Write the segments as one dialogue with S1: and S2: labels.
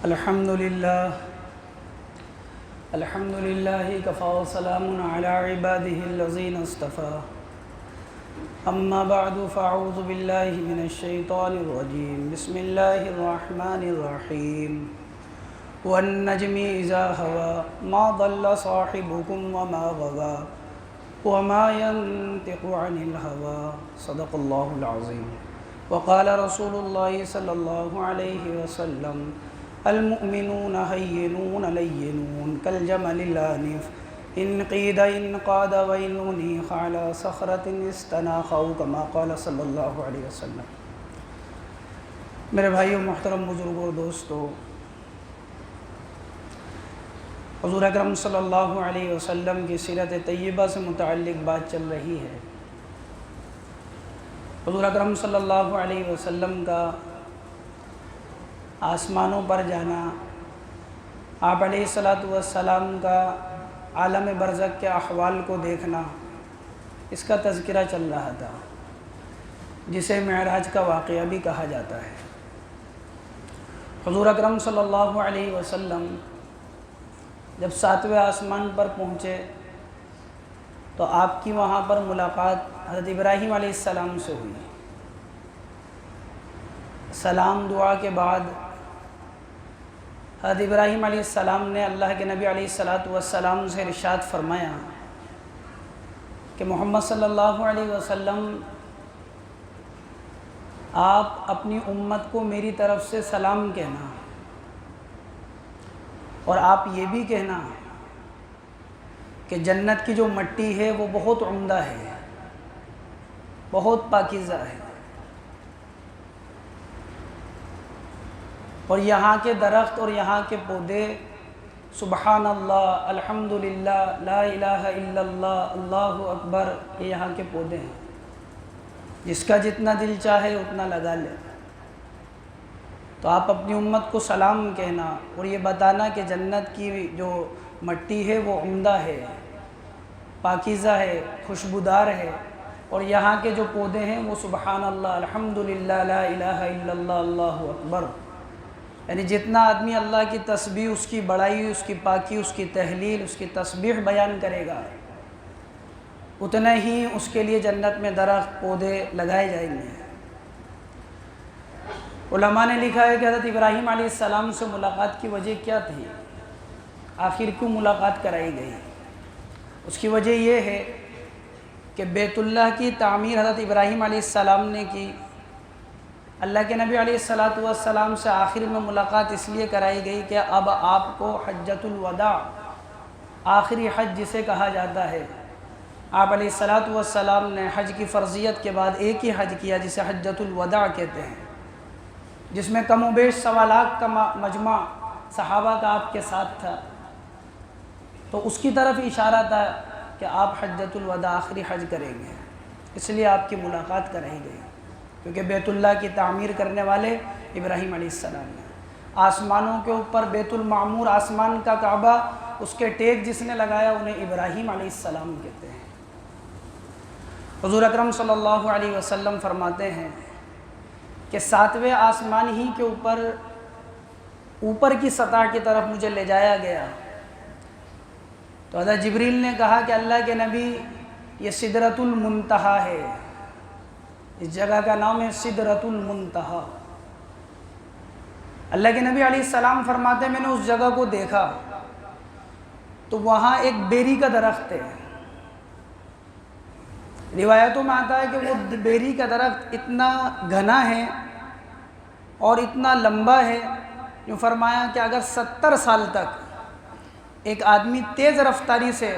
S1: الحمد لله كفى وسلام على عباده الذين اصطفى أما بعد فأعوذ بالله من الشيطان الرجيم بسم الله الرحمن الرحيم والنجم إذا هوى ما ضل صاحبكم وما غوى وما ينطق عن الهوى صدق الله العظيم وقال رسول الله صلى الله عليه وسلم المؤمنون هينون لينون كالجمل الآنف إن قيد إن قاد وإن أنيخ على صخرة استناخ أو كما قال صلی اللہ علیہ وسلم۔ میرے بھائیو، محترم بزرگوں، دوستو، حضور اکرم صلی اللہ علیہ وسلم کی سیرت طیبہ سے متعلق بات چل رہی ہے۔ حضور اکرم صلی اللہ علیہ وسلم کا آسمانوں پر جانا، آپ علیہ السلام کا عالم برزخ کے احوال کو دیکھنا، اس کا تذکرہ چل رہا تھا، جسے معراج کا واقعہ بھی کہا جاتا ہے۔ حضور اکرم صلی اللہ علیہ وسلم جب 7ویں آسمان پر پہنچے تو آپ کی وہاں پر ملاقات حضرت ابراہیم علیہ السلام سے ہوئی۔ سلام دعا کے بعد حضرت ابراہیم علیہ السلام نے اللہ کے نبی علیہ السلام سے ارشاد فرمایا کہ محمد صلی اللہ علیہ وسلم، آپ اپنی امت کو میری طرف سے سلام کہنا، اور آپ یہ بھی کہنا کہ جنت کی جو مٹی ہے وہ بہت عمدہ ہے، بہت پاکیزہ ہے، اور یہاں کے درخت اور یہاں کے پودے سبحان اللہ، الحمدللہ، لا الہ الا اللہ، اللہ اکبر، یہ یہاں کے پودے ہیں، جس کا جتنا دل چاہے اتنا لگا لے۔ تو آپ اپنی امت کو سلام کہنا اور یہ بتانا کہ جنت کی جو مٹی ہے وہ عمدہ ہے، پاکیزہ ہے، خوشبودار ہے، اور یہاں کے جو پودے ہیں وہ سبحان اللہ، الحمدللہ، لا الہ الا اللہ، اللہ اکبر، یعنی جتنا آدمی اللہ کی تسبیح، اس کی بڑائی، اس کی پاکی، اس کی تحلیل، اس کی تسبیح بیان کرے گا، اتنا ہی اس کے لیے جنت میں درخت پودے لگائے جائیں گے۔ علماء نے لکھا ہے کہ حضرت ابراہیم علیہ السلام سے ملاقات کی وجہ کیا تھی، آخر کیوں ملاقات کرائی گئی؟ اس کی وجہ یہ ہے کہ بیت اللہ کی تعمیر حضرت ابراہیم علیہ السلام نے کی۔ اللہ کے نبی علیہ السلام سے آخر میں ملاقات اس لیے کرائی گئی کہ اب آپ کو حجۃ الوداع، آخری حج جسے کہا جاتا ہے، آپ علیہ السلام نے حج کی فرضیت کے بعد ایک ہی حج کیا جسے حجۃ الوداع کہتے ہیں، جس میں کم و بیش 1.25 لاکھ کا مجمع صحابہ کا آپ کے ساتھ تھا۔ تو اس کی طرف اشارہ تھا کہ آپ حجۃ الوداع آخری حج کریں گے، اس لیے آپ کی ملاقات کرائی گئی، کیونکہ بیت اللہ کی تعمیر کرنے والے ابراہیم علیہ السلام ہیں۔ آسمانوں کے اوپر بیت المعمور، آسمان کا کعبہ، اس کے ٹیک جس نے لگایا انہیں ابراہیم علیہ السلام کہتے ہیں۔ حضور اکرم صلی اللہ علیہ وسلم فرماتے ہیں کہ 7ویں آسمان ہی کے اوپر کی سطح کی طرف مجھے لے جایا گیا تو حضرت جبریل نے کہا کہ اللہ کے نبی، یہ سدرۃ المنتہا ہے، اس جگہ کا نام ہے سدرۃ المنتہا۔ اللہ کے نبی علیہ السلام فرماتے ہیں میں نے اس جگہ کو دیکھا تو وہاں ایک بیری کا درخت ہے۔ روایتوں میں آتا ہے کہ وہ بیری کا درخت اتنا گھنا ہے اور اتنا لمبا ہے، جو فرمایا کہ اگر 70 سال تک ایک آدمی تیز رفتاری سے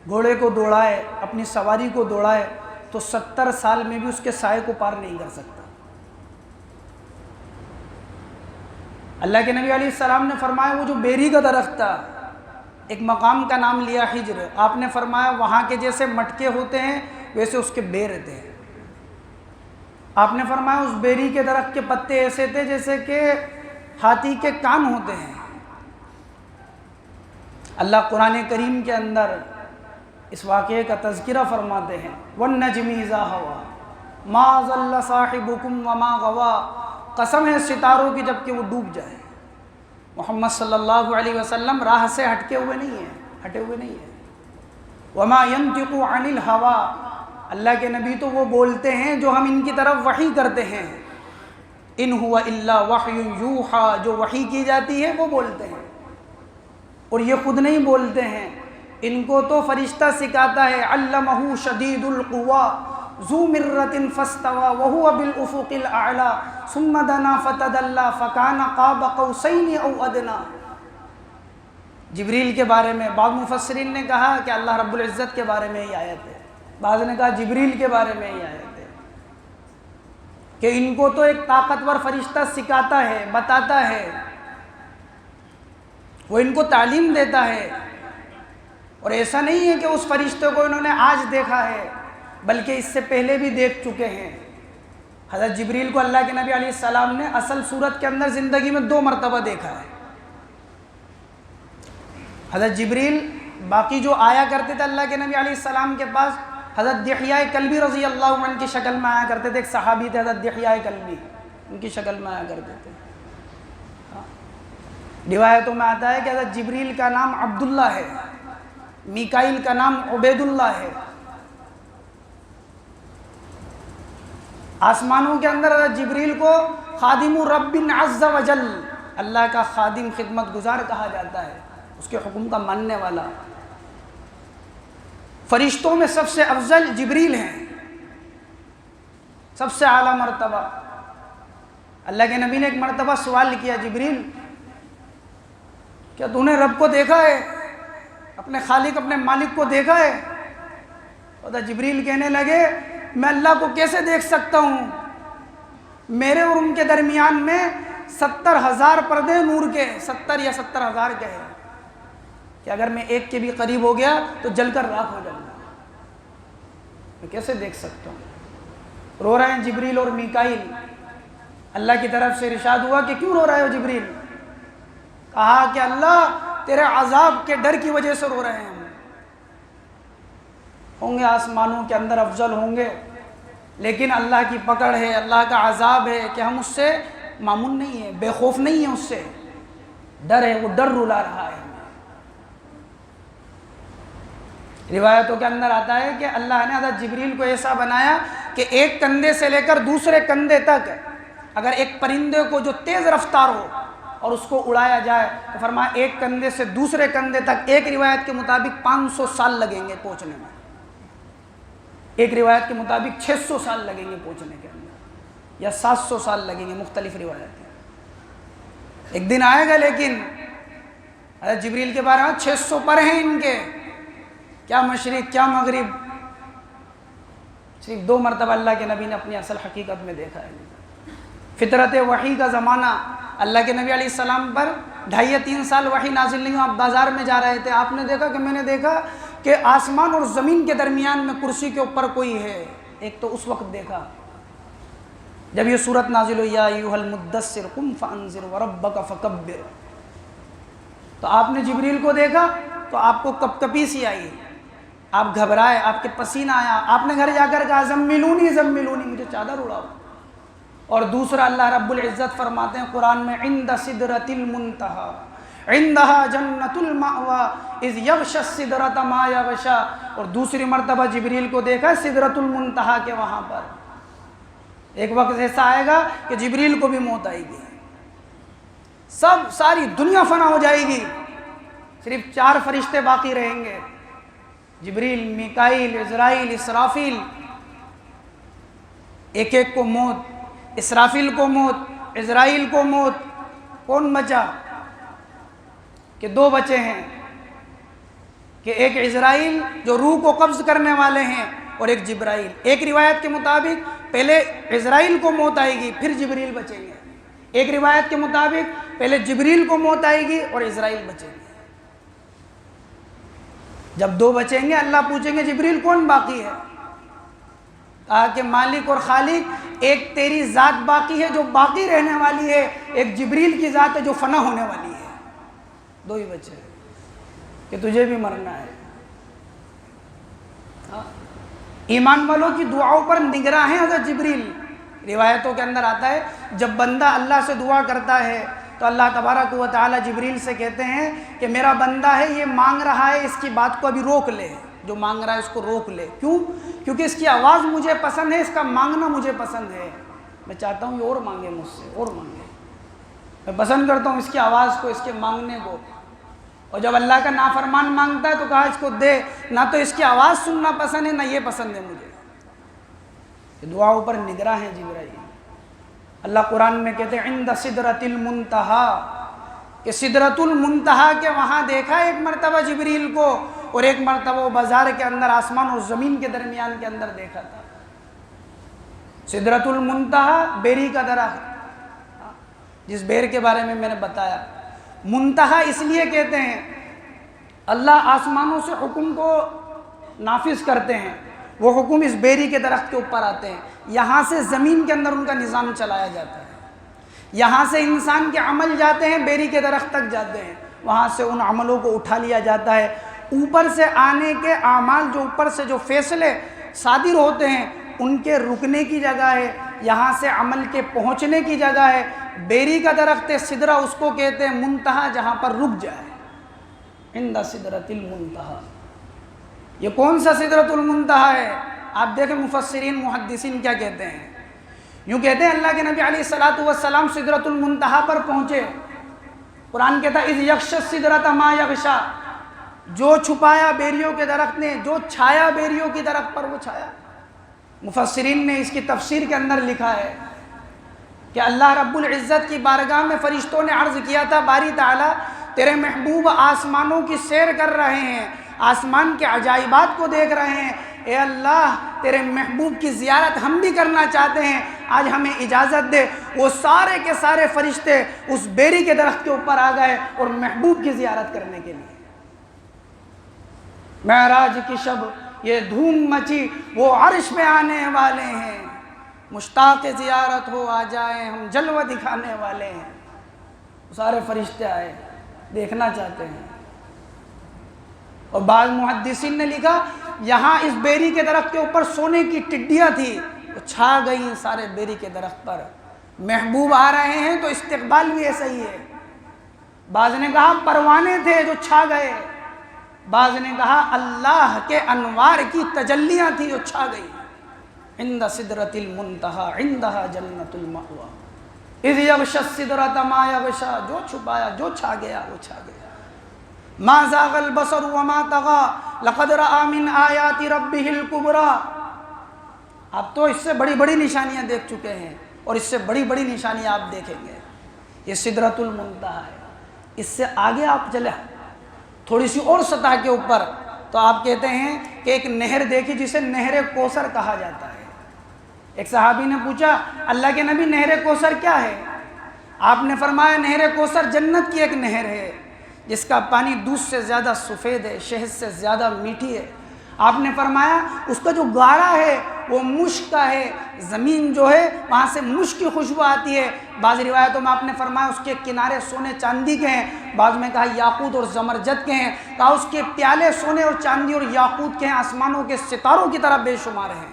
S1: گھوڑے کو دوڑائے، اپنی سواری کو دوڑائے، تو 70 سال میں بھی اس کے سائے کو پار نہیں کر سکتا۔ اللہ کے نبی علیہ السلام نے فرمایا وہ جو بیری کا درخت تھا، ایک مقام کا نام لیا حجر، آپ نے فرمایا وہاں کے جیسے مٹکے ہوتے ہیں ویسے اس کے بے رہتے ہیں۔ آپ نے فرمایا اس بیری کے درخت کے پتے ایسے تھے جیسے کہ ہاتھی کے کان ہوتے ہیں۔ اللہ قرآن کریم کے اندر اس واقعے کا تذکرہ فرماتے ہیں، وَالنَّجْمِ إِذَا هَوَى مَا ضَلَّ صَاحِبُكُمْ وَمَا غَوَى، قسم ہے ستاروں کی جب کہ وہ ڈوب جائے، محمد صلی اللہ علیہ وسلم راہ سے ہٹے ہوئے نہیں ہیں. وما ينطق عن الهوى، اللہ کے نبی تو وہ بولتے ہیں جو ہم ان کی طرف وحی کرتے ہیں. ان هو الا وحی یوحى، جو وحی کی جاتی ہے وہ بولتے ہیں، اور یہ خود نہیں بولتے ہیں، ان کو تو فرشتہ سکھاتا ہے. علمہ شدید القوى ذو مرۃ فاستوى وهو بالافق الاعلى ثم دنا فتدلى فكان قاب قوسين او ادنى. جبریل کے بارے میں بعض مفسرین نے کہا کہ اللہ رب العزت کے بارے میں یہ آیت ہے، بعض نے کہا جبریل کے بارے میں یہ آیت ہے کہ ان کو تو ایک طاقتور فرشتہ سکھاتا ہے، بتاتا ہے، وہ ان کو تعلیم دیتا ہے. اور ایسا نہیں ہے کہ اس فرشتے کو انہوں نے آج دیکھا ہے، بلکہ اس سے پہلے بھی دیکھ چکے ہیں. حضرت جبریل کو اللہ کے نبی علیہ السلام نے اصل صورت کے اندر زندگی میں 2 مرتبہ دیکھا ہے. حضرت جبریل باقی جو آیا کرتے تھے اللہ کے نبی علیہ السلام کے پاس، حضرت دحیہ کلبی رضی اللہ عنہ کی شکل میں آیا کرتے تھے. ایک صحابی تھے حضرت دحیہ کلبی، ان کی شکل میں آیا کرتے تھے. روایتوں میں آتا ہے کہ حضرت جبریل کا نام عبداللہ ہے، میکائیل کا نام عبید اللہ ہے. آسمانوں کے اندر حضرت جبریل کو خادم رب عز وجل، اللہ کا خادم، خدمت گزار کہا جاتا ہے، اس کے حکم کا ماننے والا. فرشتوں میں سب سے افضل جبریل ہیں، سب سے اعلیٰ مرتبہ. اللہ کے نبی نے ایک مرتبہ سوال کیا، جبریل کیا تو نے رب کو دیکھا ہے، اپنے خالق اپنے مالک کو دیکھا ہے؟ اور جبریل کہنے لگے میں اللہ کو کیسے دیکھ سکتا ہوں، میرے اور ان کے درمیان میں 70,000 پردے نور کے، 70 یا 70,000 کے ہیں کہ اگر میں ایک کے بھی قریب ہو گیا تو جل کر راکھ ہو جاؤں گا، میں کیسے دیکھ سکتا ہوں. رو رہے ہیں جبریل اور میکائیل. اللہ کی طرف سے ارشاد ہوا کہ کیوں رو رہے ہو جبریل؟ کہا کہ اللہ تیرے عذاب کے ڈر کی وجہ سے رو رہے ہیں. ہوں گے آسمانوں کے اندر افضل ہوں گے، لیکن اللہ کی پکڑ ہے، اللہ کا عذاب ہے کہ ہم اس سے معمون نہیں ہیں، بے خوف نہیں ہیں، اس سے ڈر ہے، وہ ڈر رلا رہا ہے. روایتوں کے اندر آتا ہے کہ اللہ نے حضرت جبریل کو ایسا بنایا کہ ایک کندھے سے لے کر دوسرے کندھے تک اگر ایک پرندے کو جو تیز رفتار ہو اور اس کو اڑایا جائے تو فرمایا ایک کندھے سے دوسرے کندھے تک ایک روایت کے مطابق 500 سال لگیں گے پہنچنے میں، ایک روایت کے مطابق 600 سال لگیں گے پہنچنے کے اندر، یا 700 سال لگیں گے، مختلف روایتیں. ایک دن آئے گا، لیکن حضرت جبریل کے بارے میں 600 پر ہیں ان کے، کیا مشرق کیا مغرب. صرف 2 مرتبہ اللہ کے نبی نے اپنی اصل حقیقت میں دیکھا ہے. فطرت وحی کا زمانہ، اللہ کے نبی علیہ السلام پر 2.5 یا 3 سال وحی نازل نہیں ہوا. آپ بازار میں جا رہے تھے، آپ نے دیکھا کہ میں نے دیکھا کہ آسمان اور زمین کے درمیان میں کرسی کے اوپر کوئی ہے. ایک تو اس وقت دیکھا جب یہ صورت نازل ہوئی، یا ایھا المدثر قم فانذر وربک فکبر، تو آپ نے جبریل کو دیکھا تو آپ کو کپکپی سی آئی، آپ گھبرائے، آپ کے پسینہ آیا، آپ نے گھر جا کر کہا زملونی زملونی، مجھے چادر اڑاؤ. اور دوسرا اللہ رب العزت فرماتے ہیں قرآن میں عند سدرۃ المنتہى عندها جنۃ المأوى اذ یغشی السدرۃ ما یغشی. اور دوسری مرتبہ جبریل کو دیکھا سدرۃ المنتہا کے وہاں پر. ایک وقت ایسا آئے گا کہ جبریل کو بھی موت آئے گی، ساری دنیا فنا ہو جائے گی، صرف 4 فرشتے باقی رہیں گے، جبریل، میکائیل، عزرائیل، اسرافیل. ایک ایک کو موت، اسرافیل کو موت، عزرائیل کو موت. کون بچا؟ کہ 2 بچے ہیں، کہ ایک عزرائیل جو روح کو قبض کرنے والے ہیں، اور ایک جبرائیل. ایک روایت کے مطابق پہلے عزرائیل کو موت آئے گی پھر جبریل بچیں گے، ایک روایت کے مطابق پہلے جبریل کو موت آئے گی اور عزرائیل بچیں گے. جب 2 بچیں گے اللہ پوچھیں گے جبریل کون باقی ہے؟ کہا کہ مالک اور خالق ایک تیری ذات باقی ہے جو باقی رہنے والی ہے، ایک جبریل کی ذات ہے جو فنا ہونے والی ہے. 2 ہی بچے ہیں کہ تجھے بھی مرنا ہے. ایمان والوں کی دعاؤں پر نگراں ہیں حضرت جبریل. روایتوں کے اندر آتا ہے جب بندہ اللہ سے دعا کرتا ہے تو اللہ تبارک و تعالی جبریل سے کہتے ہیں کہ میرا بندہ ہے، یہ مانگ رہا ہے، اس کی بات کو ابھی روک لے، جو مانگ رہا ہے اس کو روک لے۔ کیوں؟ کیونکہ اس کی آواز مجھے پسند ہے، اس کا مانگنا مجھے پسند ہے، میں چاہتا ہوں یہ اور مانگے مجھ سے، اور مانگے، میں پسند کرتا ہوں اس کی آواز کو، اس کے مانگنے کو۔ اور جب اللہ کا نافرمان مانگتا ہے تو کہا اس کو دے، نہ تو اس کی آواز سننا پسند ہے، نہ یہ پسند ہے مجھے۔ دعاؤں پر نگراں ہیں جبرائیل۔ اللہ قرآن میں کہتے ہیں عند سدرۃ المنتہا، کہ سدرۃ المنتہا کے وہاں دیکھا ایک مرتبہ جبریل کو، اور ایک مرتبہ وہ بازار کے اندر آسمان اور زمین کے درمیان کے اندر دیکھا تھا۔ سدرۃ المنتہا بیری کا درخت، جس بیر کے بارے میں نے بتایا۔ منتہا اس لیے کہتے ہیں اللہ آسمانوں سے حکم کو نافذ کرتے ہیں، وہ حکم اس بیری کے درخت کے اوپر آتے ہیں، یہاں سے زمین کے اندر ان کا نظام چلایا جاتا ہے، یہاں سے انسان کے عمل جاتے ہیں بیری کے درخت تک جاتے ہیں، وہاں سے ان عملوں کو اٹھا لیا جاتا ہے۔ اوپر سے آنے کے اعمال، جو اوپر سے جو فیصلے صادر ہوتے ہیں ان کے رکنے کی جگہ ہے، یہاں سے عمل کے پہنچنے کی جگہ ہے۔ بیری کا درخت سدرہ اس کو کہتے ہیں منتہا، جہاں پر رک جائے، عند سدرۃ المنتہا۔ یہ کون سا سدرۃ المنتہا ہے؟ آپ دیکھیں مفسرین محدثین کیا کہتے ہیں۔ یوں کہتے ہیں اللہ کے نبی علیہ الصلوۃ والسلام سدرۃ المنتہا پر پہنچے، قرآن کہتا ہے اذ یغشی السدرۃ ما یغشی، جو چھپایا بیریوں کے درخت نے، جو چھایا بیریوں کی درخت پر وہ چھایا۔ مفسرین نے اس کی تفسیر کے اندر لکھا ہے کہ اللہ رب العزت کی بارگاہ میں فرشتوں نے عرض کیا تھا باری تعالیٰ تیرے محبوب آسمانوں کی سیر کر رہے ہیں، آسمان کے عجائبات کو دیکھ رہے ہیں، اے اللہ تیرے محبوب کی زیارت ہم بھی کرنا چاہتے ہیں، آج ہمیں اجازت دے۔ وہ سارے کے سارے فرشتے اس بیری کے درخت کے اوپر آ گئے اور محبوب کی زیارت کرنے کے لیے۔ معراج کی شب یہ دھوم مچی، وہ عرش پہ آنے والے ہیں، مشتاق زیارت ہو آ جائیں، ہم جلوہ دکھانے والے ہیں۔ سارے فرشتے آئے، دیکھنا چاہتے ہیں۔ اور بعض محدثین نے لکھا یہاں اس بیری کے درخت کے اوپر سونے کی ٹڈیاں تھی، وہ چھا گئیں سارے بیری کے درخت پر۔ محبوب آ رہے ہیں تو استقبال بھی ایسا ہی ہے۔ بعض نے کہا پروانے تھے جو چھا گئے، بعض نے کہا اللہ کے انوار کی تجلیاں تھی جو چھا گئی۔ عند سدرۃ المنتہا عندہا جنت المأوی اذ یغشی السدرۃ ما یغشی، جو چھپایا، جو چھا گیا وہ چھا گیا۔ ما زاغ البصر وما طغی لقد رأى من آیات ربہ الکبریٰ۔ آپ تو اس سے بڑی بڑی نشانیاں دیکھ چکے ہیں، اور اس سے بڑی بڑی نشانیاں آپ دیکھیں گے۔ یہ سدرۃ المنتہا ہے۔ اس سے آگے آپ چلے تھوڑی سی اور سطح کے اوپر تو آپ کہتے ہیں کہ ایک نہر دیکھی جسے نہر کوثر کہا جاتا ہے۔ ایک صحابی نے پوچھا اللہ کے نبی نہر کوثر کیا ہے؟ آپ نے فرمایا نہر کوثر جنت کی ایک نہر ہے جس کا پانی دودھ سے زیادہ سفید ہے، شہد سے زیادہ میٹھی ہے۔ آپ نے فرمایا اس کا جو گارا ہے وہ مشک کا ہے، زمین جو ہے وہاں سے مشک کی خوشبو آتی ہے۔ بعض روایتوں میں آپ نے فرمایا اس کے کنارے سونے چاندی کے ہیں، بعض میں کہا یاقوت اور زمرجد کے ہیں، کہا اس کے پیالے سونے اور چاندی اور یاقوت کے ہیں، آسمانوں کے ستاروں کی طرح بے شمار ہیں۔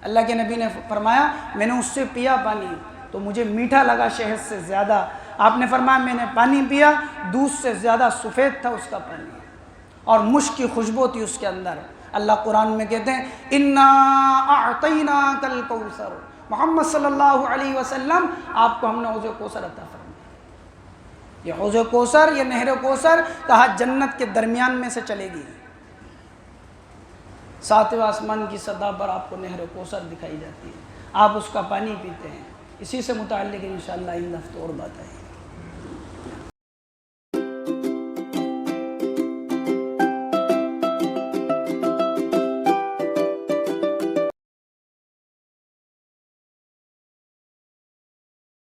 S1: اللہ کے نبی نے فرمایا میں نے اس سے پیا پانی تو مجھے میٹھا لگا شہد سے زیادہ۔ آپ نے فرمایا میں نے پانی پیا، دودھ سے زیادہ سفید تھا اس کا پانی، اور مشک کی خوشبو تھی اس کے اندر۔ اللہ قرآن میں کہتے ہیں انا اعطیناک الکوثر، محمد صلی اللہ علیہ وسلم آپ کو ہم نے حوض کوثر عطا فرمایا۔ یہ حوض کوثر، یہ نہر کوثر کہا جنت کے درمیان میں سے چلے گی، ساتویں آسمان کی سطح پر آپ کو نہر کوثر دکھائی جاتی ہے، آپ اس کا پانی پیتے ہیں۔ اسی سے متعلق انشاءاللہ ان ہفتے اور بات آئے گی۔